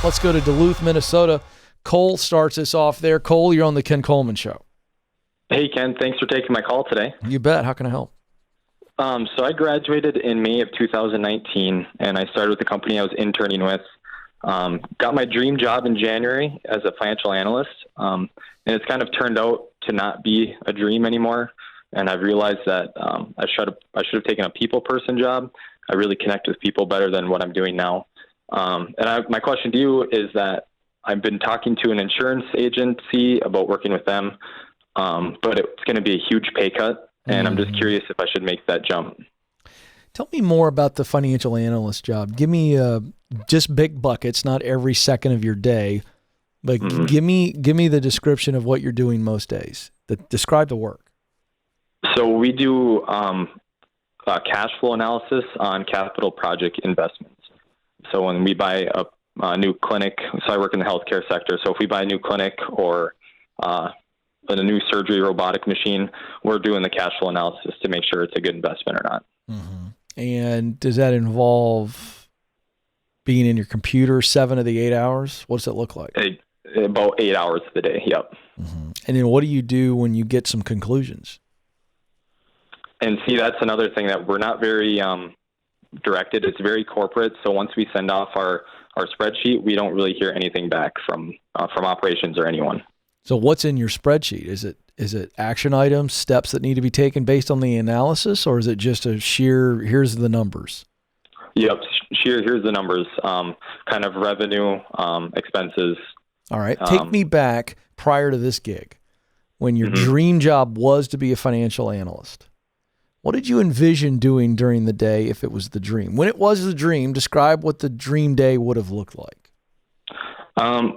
Let's go to Duluth, Minnesota. Cole starts us off there. Cole, you're on the Ken Coleman Show. Hey, Ken. Thanks for taking my call today. You bet. How can I help? So I graduated in May of 2019, and I started with the company I was interning with. Got my dream job in January as a financial analyst, and it's kind of turned out to not be a dream anymore. And I've realized that I should have taken a people person job. I really connect with people better than what I'm doing now. My question to you is that I've been talking to an insurance agency about working with them, but it's going to be a huge pay cut. And I'm just curious if I should make that jump. Tell me more about the financial analyst job. Give me just big buckets, not every second of your day, but give me the description of what you're doing most days. Describe the work. So we do cash flow analysis on capital project investments. So when we buy a new clinic, so I work in the healthcare sector. So if we buy a new clinic or a new surgery robotic machine, we're doing the cash flow analysis to make sure it's a good investment or not. Mm-hmm. And does that involve being in your computer 7 of the 8 hours? What does it look like? About 8 hours of the day, yep. Mm-hmm. And then what do you do when you get some conclusions? And see, that's another thing that we're not very directed. It's very corporate. So once we send off our spreadsheet, we don't really hear anything back from operations or anyone. So what's in your spreadsheet? Is it action items, steps that need to be taken based on the analysis, or is it just a sheer, here's the numbers? Yep, here's the numbers, kind of revenue, expenses. All right, take me back prior to this gig, when your dream job was to be a financial analyst. What did you envision doing during the day if it was the dream? When it was the dream, describe what the dream day would have looked like.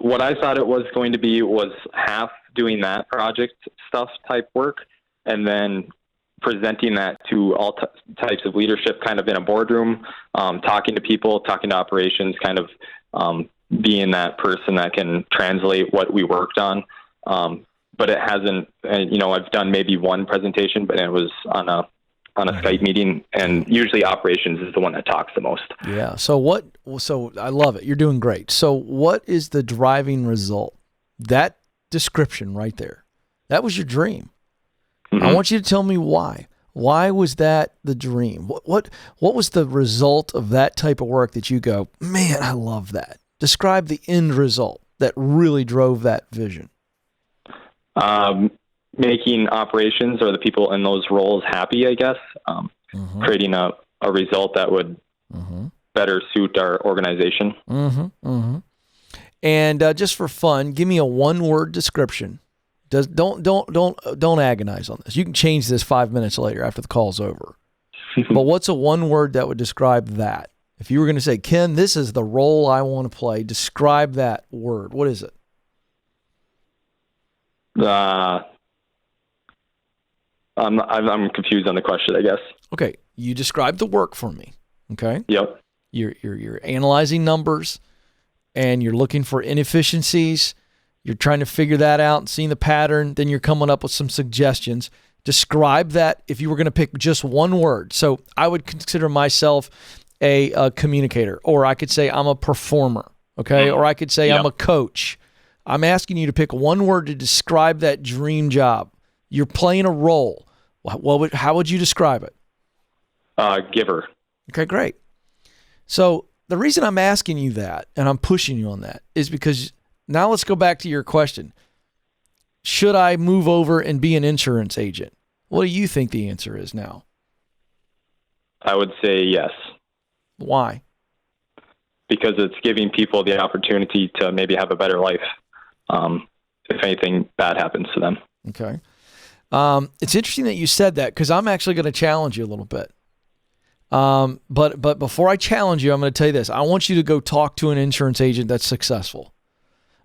What I thought it was going to be was half doing that project stuff type work and then presenting that to all types of leadership kind of in a boardroom, talking to people, talking to operations, kind of being that person that can translate what we worked on. But it hasn't, I've done maybe one presentation, but it was on a Skype meeting, and usually operations is the one that talks the most. Yeah. So I love it. You're doing great. So what is the driving result? That description right there, that was your dream. I want you to tell me why. Why was that the dream? What was the result of that type of work that you go, man, I love that? Describe the end result that really drove that vision. Making operations or the people in those roles happy, I guess, creating a result that would better suit our organization. And just for fun, give me a one-word description. Don't agonize on this. You can change this 5 minutes later after the call's over. But what's a one word that would describe that? If you were going to say, Ken, this is the role I want to play, describe that word. What is it? I'm confused on the question, I guess. Okay, you describe the work for me. Okay. Yep. You're analyzing numbers, and you're looking for inefficiencies. You're trying to figure that out and seeing the pattern. Then you're coming up with some suggestions. Describe that if you were going to pick just one word. So I would consider myself a communicator, or I could say I'm a performer. Okay, or I could say I'm a coach. I'm asking you to pick one word to describe that dream job. You're playing a role. How would you describe it? Giver. Okay, great. So the reason I'm asking you that, and I'm pushing you on that, is because now let's go back to your question. Should I move over and be an insurance agent? What do you think the answer is now? I would say yes. Why? Because it's giving people the opportunity to maybe have a better life if anything bad happens to them. Okay. It's interesting that you said that, because I'm actually going to challenge you a little bit. But before I challenge you, I'm going to tell you this. I want you to go talk to an insurance agent that's successful.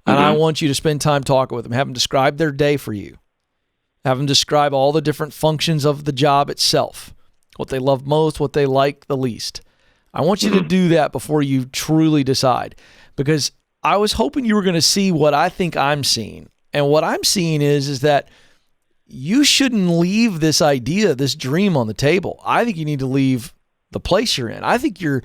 And I want you to spend time talking with them. Have them describe their day for you. Have them describe all the different functions of the job itself, what they love most, what they like the least. I want you to do that before you truly decide, because I was hoping you were going to see what I think I'm seeing. And what I'm seeing is that you shouldn't leave this idea, this dream on the table. I think you need to leave the place you're in. I think you're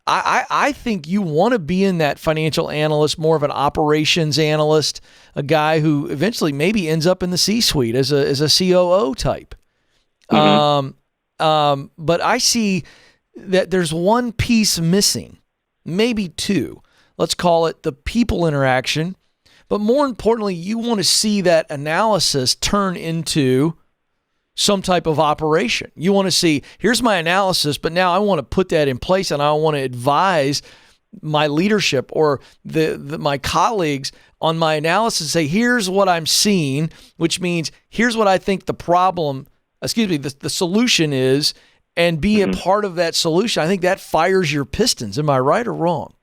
I think you want to be in that financial analyst, more of an operations analyst, a guy who eventually maybe ends up in the C-suite as a COO type. But I see that there's one piece missing, maybe two. Let's call it the people interaction. But more importantly, you want to see that analysis turn into some type of operation. You want to see, here's my analysis, but now I want to put that in place, and I want to advise my leadership or my colleagues on my analysis, say, here's what I'm seeing, which means here's what I think the solution is, and be a part of that solution. I think that fires your pistons. Am I right or wrong?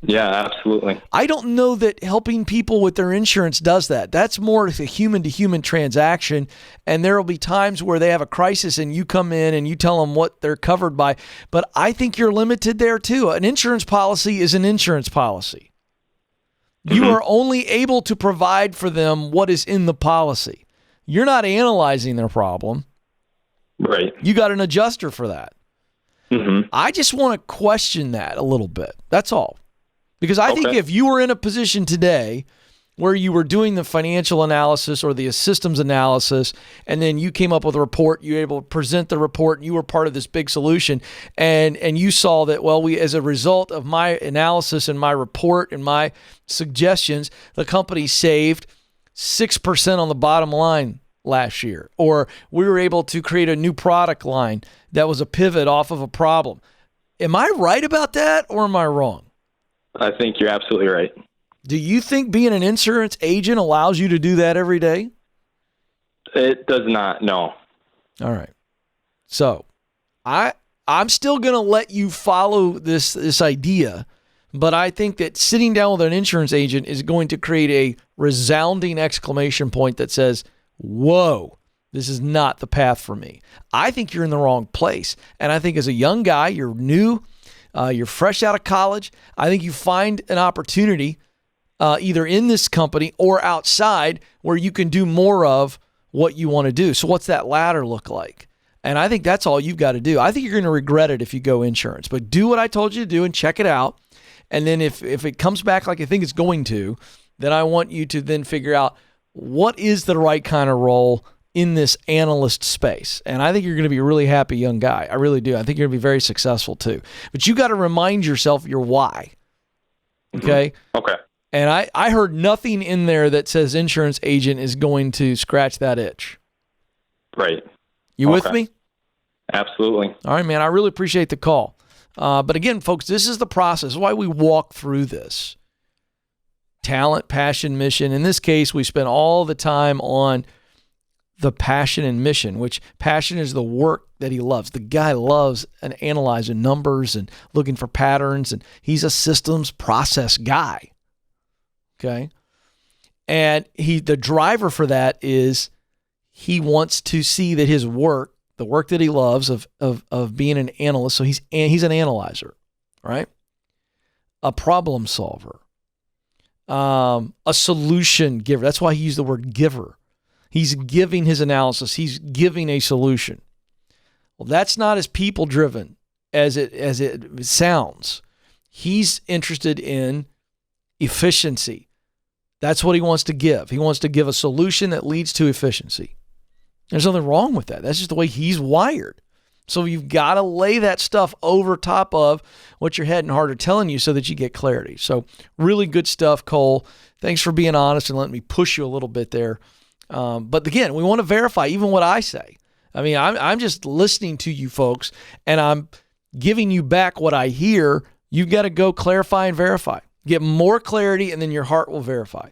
Yeah, absolutely. I don't know that helping people with their insurance does that. That's more of a human-to-human transaction, and there will be times where they have a crisis and you come in and you tell them what they're covered by. But I think you're limited there too. An insurance policy is an insurance policy. You are only able to provide for them what is in the policy. You're not analyzing their problem. Right. You got an adjuster for that. I just want to question that a little bit. That's all. Because I think if you were in a position today where you were doing the financial analysis or the systems analysis, and then you came up with a report, you were able to present the report, and you were part of this big solution, and you saw that, well, as a result of my analysis and my report and my suggestions, the company saved 6% on the bottom line last year, or we were able to create a new product line that was a pivot off of a problem. Am I right about that, or am I wrong? I think you're absolutely right. Do you think being an insurance agent allows you to do that every day? It does not, no. All right. So I'm still going to let you follow this idea, but I think that sitting down with an insurance agent is going to create a resounding exclamation point that says, whoa, this is not the path for me. I think you're in the wrong place. And I think as a young guy, you're new, you're fresh out of college. I think you find an opportunity either in this company or outside where you can do more of what you want to do. So what's that ladder look like? And I think that's all you've got to do. I think you're going to regret it if you go insurance, but do what I told you to do and check it out. And then if it comes back like I think it's going to, then I want you to then figure out what is the right kind of role in this analyst space. And I think you're going to be a really happy young guy. I really do. I think you're going to be very successful too. But you got to remind yourself your why. Okay? Okay. And I heard nothing in there that says insurance agent is going to scratch that itch. Right. You with me? Absolutely. All right, man. I really appreciate the call. But again, folks, this is the process. Why we walk through this. Talent, passion, mission. In this case, we spent all the time on the passion and mission, which passion is the work that he loves. The guy loves and analyzing numbers and looking for patterns, and he's a systems process guy. Okay. And the driver for that is he wants to see that his work, the work that he loves of being an analyst. So he's an analyzer, right? A problem solver, a solution giver. That's why he used the word giver. He's giving his analysis. He's giving a solution. Well, that's not as people driven as it sounds. He's interested in efficiency. That's what he wants to give. He wants to give a solution that leads to efficiency. There's nothing wrong with that. That's just the way he's wired. So you've got to lay that stuff over top of what your head and heart are telling you so that you get clarity. So really good stuff, Cole. Thanks for being honest and letting me push you a little bit there. But again, we want to verify even what I say. I mean, I'm just listening to you folks, and I'm giving you back what I hear. You've got to go clarify and verify. Get more clarity, and then your heart will verify.